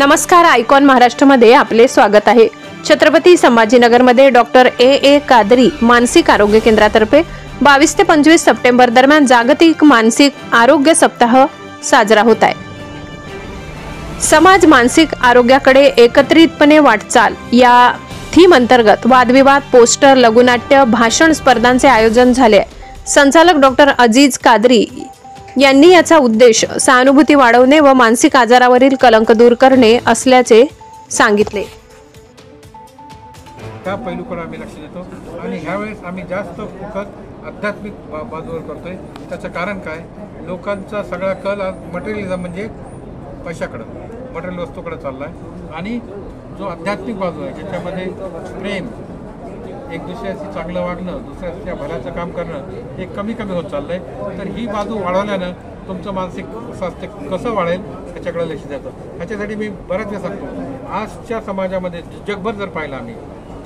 नमस्कार, आयकॉन महाराष्ट्रमध्ये आपले स्वागत आहे। छत्रपती संभाजीनगरमध्ये डॉक्टर ए कादरी मानसिक आरोग्य केंद्रातर्फे 22 ते 25 सप्टेंबर दरम्यान जागतिक मानसिक आरोग्य सप्ताह साजरा होत आहे। समाज मानसिक आरोग्याकडे एकत्रितपणे वाटचाल या थीम अंतर्गत वादविवाद, पोस्टर, लघुनाट्य, भाषण स्पर्धांचे आयोजन झाले आहे। संचालक डॉक्टर अजीज कादरी यांनी याचा उद्देश सहानुभूती वाढवणे व मानसिक आजारावरील कलंक दूर करणे असल्याचे सांगितले। त्या पैलूकडे आम्ही लक्ष देतो आणि ह्यावेळेस आम्ही जास्त फोकस आध्यात्मिक बाजूवर करतोय। त्याचं कारण काय, लोकांचा सगळा कल मटेरियलिझम म्हणजे पैशाकडे, मटेरियल वस्तूकडे चालला आहे आणि जो आध्यात्मिक बाजू आहे ज्याच्यामध्ये प्रेम, एक दुसऱ्याशी चांगलं वागणं, दुसऱ्याच्या भल्याचं काम करणं हे कमी कमी होत चाललंय। तर ही बाजू वाढवल्यानं तुमचं मानसिक स्वास्थ्य कसं वाढेल ह्याच्याकडे लक्ष देतं। ह्याच्यासाठी मी बऱ्याच वेळा सांगतो, आजच्या समाजामध्ये जगभर जर पाहिलं आम्ही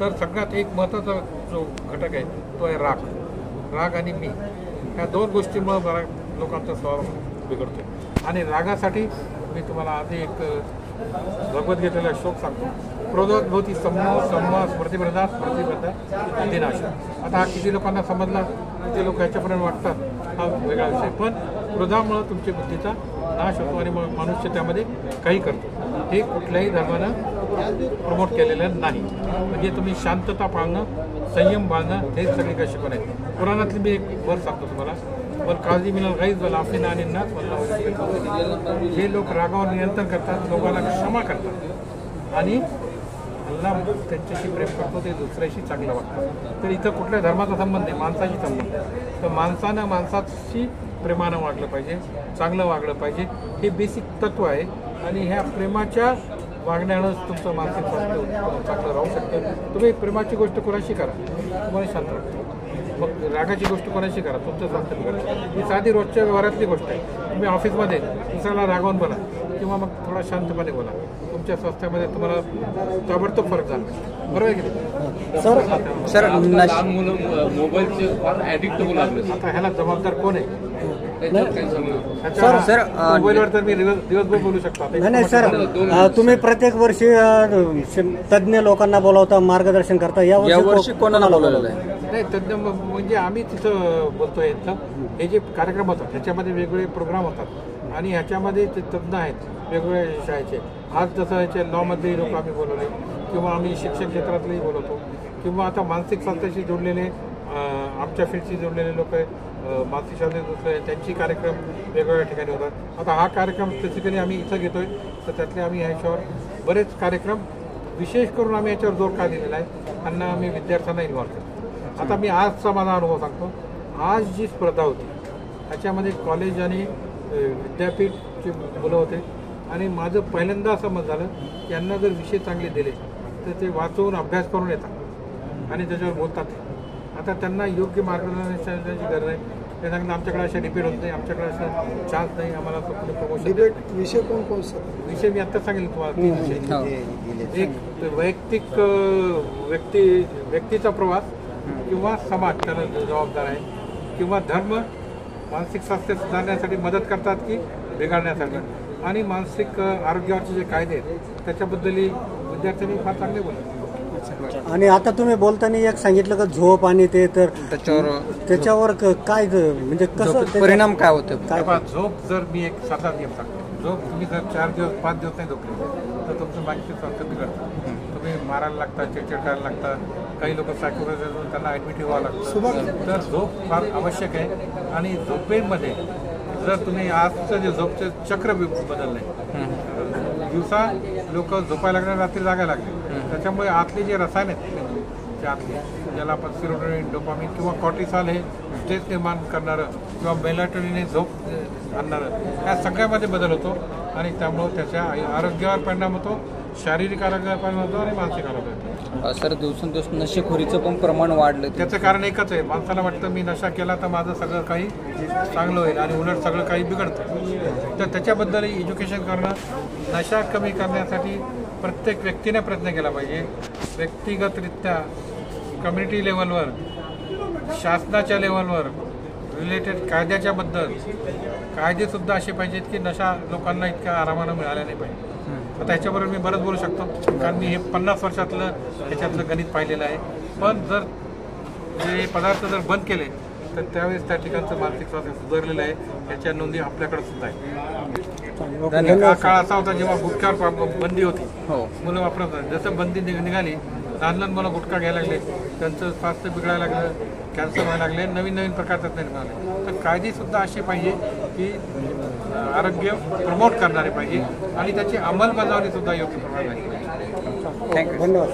तर सगळ्यात एक महत्त्वाचा जो घटक आहे तो आहे राग आणि मी। ह्या दोन गोष्टींमुळे बरा लोकांचा स्वभाव बिघडतो आणि रागासाठी मी तुम्हाला आधी एक भगवद्गीतेला श्लोक सांगतो, क्रोधोद्भवती समूह स्मृतिप्रदा अधीनाश। आता हा किती लोकांना समजला, किती लोक ह्याच्यापर्यंत वाटतात हा वेगळा विषय, पण क्रोधामुळे तुमच्या बुद्धीचा नाश होतो आणि मग मनुष्य त्यामध्ये काही करतो। हे कुठल्याही धर्मानं प्रमोट केलेलं नाही। म्हणजे तुम्ही शांतता पाळणं, संयम बाळगणं हे सगळी काही शिकवण आहे। पुराणातली मी एक वर सांगतो तुम्हाला, वर काळजी मिळाल गाईज व लाफिना आणि नाच वल्ला। जे लोक रागावर नियंत्रण करतात, लोकांना क्षमा करतात आणि अल्लाह त्यांच्याशी प्रेम करतो, ते दुसऱ्याशी चांगलं वागतात। तर इथं कुठल्या धर्माचा संबंध नाही, माणसाशी संबंध आहे। तर माणसानं माणसाशी प्रेमानं वागलं पाहिजे, चांगलं वागलं पाहिजे, हे बेसिक तत्व आहे आणि ह्या प्रेमाच्या वागण्यानंच तुमचं मानसिक स्वास्थ्य चांगलं राहू शकतं। तुम्ही प्रेमाची गोष्ट कोणाशी करा, तुम्हाला शांत वाटतं, मग रागाची गोष्ट कोणाशी करा, तुमचं स्वास्थ्य बिघडतं। ही साधी रोजच्या व्यवहारातली गोष्ट आहे। तुम्ही ऑफिसमध्ये दुसऱ्याला रागावून बोला किंवा मग थोडा शांतपणे बोला, तुमच्या स्वास्थ्यामध्ये तुम्हाला ताबडतोब फरक जाणवेल, बरोबर आहे की नाही? सर मुलं मोबाईलचे फार ॲडिक्ट होऊ लागले, आता ह्याला जबाबदार कोण आहे? सर मोबाईलवर तर मी दिवसभर बोलू शकतो। नाही सर, तुम्ही प्रत्येक वर्षी तज्ञ लोकांना बोलावता, मार्गदर्शन करता, या वर्षी कोणाला बोलवलं आहे? नाही, तज्ञ म्हणजे आम्ही तिथं बोलतोय, हे जे कार्यक्रम होतात त्याच्यामध्ये वेगवेगळे प्रोग्राम होतात आणि ह्याच्यामध्ये ते तज्ञ आहेत वेगवेगळ्या विषयाचे। आज जसं याच्या लॉमध्ये लोक आम्ही बोलवले किंवा आम्ही शिक्षण क्षेत्रातलेही बोलवतो किंवा आता मानसिक स्वास्थ्याशी जोडलेले आमच्या फील्डशी जोडलेले लोक आहे, मानसिक शास्त्र त्यांची कार्यक्रम वेगवेगळ्या ठिकाणी होतात। आता हा कार्यक्रम स्पेसिफिकली आम्ही इथं घेतोय, तर त्यातले आम्ही ह्याच्यावर बरेच कार्यक्रम विशेष करून आम्ही याच्यावर जोर का दिलेला आहे, त्यांना आम्ही विद्यार्थ्यांना इन्व्हॉल्व करतो। आता मी आजचा माझा अनुभव सांगतो। आज जी स्पर्धा होती त्याच्यामध्ये कॉलेज आणि विद्यापीठचे मुलं होते आणि माझं पहिल्यांदा असं मत झालं की यांना जर विषय चांगले दिले तर ते वाचवून अभ्यास करून येतात आणि त्याच्यावर बोलतात। आता त्यांना योग्य मार्गदर्शनाची गरज आहे। ते सांगतात आमच्याकडे अशा डिबेट होत नाही, आमच्याकडे असं चान्स नाही, आम्हाला कुठे प्रमोशन डिबेट विषय कोण विषय मी आत्ता सांगेल तुम्हाला। 3 विषय, एक वैयक्तिक व्यक्तीचा प्रवास किंवा समाज त्याला जबाबदार आहे किंवा धर्म मानसिक स्वास्थ्य सुधारण्यासाठी मदत करतात की बिघडण्यासाठी, आणि मानसिक आरोग्यावरचे जे कायदे आहेत त्याच्याबद्दलही विद्यार्थ्यांनी फार चांगले बोलले। आणि आता तुम्ही बोलताना एक सांगितलं का झोप आणि ते, तर त्याच्यावर काय म्हणजे कसं परिणाम काय होतं? काय झोप, जर मी एक साधा नियम सांगतो, झोप तुम्ही जर 4 दिवस 5 दिवस नाही झोपले तर तुमचं मानसिक स्वास्थ्य बिघडतं। तुम्ही मारायला लागता, चिडचिड करायला लागता, काही लोक सायकोलॉजिस्ट त्यांना ॲडमिट व्हावं लागतं। तर झोप फार आवश्यक आहे आणि झोपेमध्ये जर तुम्ही आजचं जे झोपचं चक्र बदललं आहे, दिवसा लोक झोपायला लागले, रात्री जागायला लागले, त्याच्यामुळे आतले जे रसायन आहेत ते आतले, ज्याला आपण सेरोटोनिन, डोपामिन किंवा कॉर्टिसॉल हे स्ट्रेस निर्माण करणारं किंवा मेलाटोनिन हे झोप आणणारं, या सगळ्यामध्ये बदल होतो आणि त्यामुळं त्याच्या आरोग्यावर परिणाम होतो, शारीरिक आरोग्यावर परिणाम होतो आणि मानसिक आरोग्य होतो। सर दिवसेंदिवस नशेखोरीचं पण प्रमाण वाढलं, त्याचं कारण एकच आहे, माणसाला वाटतं मी नशा केला तर माझं सगळं काही चांगलं होईल आणि उलट सगळं काही बिघडतं। तर त्याच्याबद्दल एज्युकेशन करणं, नशा कमी करण्यासाठी प्रत्येक व्यक्तीने प्रयत्न केला पाहिजे। व्यक्तिगतरित्या, कम्युनिटी लेवलवर, शासनाच्या लेवलवर रिलेटेड कायद्याच्या बद्दल कायदेसुद्धा असे पाहिजेत की नशा लोकांना इतक्या आरामानं मिळाल्या नाही पाहिजे। आता ह्याच्याबरोबर मी बरंच बोलू शकतो, कारण मी हे 50 वर्षातलं ह्याच्यातलं गणित पाहिलेलं आहे. पण जर हे पदार्थ जर बंद केले तर त्यावेळेस त्या ठिकाणचं मानसिक स्वास्थ्य सुधारलेलं आहे. याच्या नोंदी आपल्याकडे सुद्धा आहे. हा काळ असा होता जेव्हा गुटख्यावर बंदी होती, मुलं वापरत होती. जसं बंदी निघाली, लहान लहान मुलं गुटखा घ्यायला लागले, त्यांचं स्वास्थ्य बिघडायला लागलं, कॅन्सर व्हायला लागले, नवीन नवीन प्रकारचे निर्माण झाले. तर कायदेसुद्धा अशी पाहिजे की आरोग्य प्रमोट करणारे पाहिजे आणि त्याची अंमलबजावणी सुद्धा योग्य प्रमाणात झाली पाहिजे. धन्यवाद.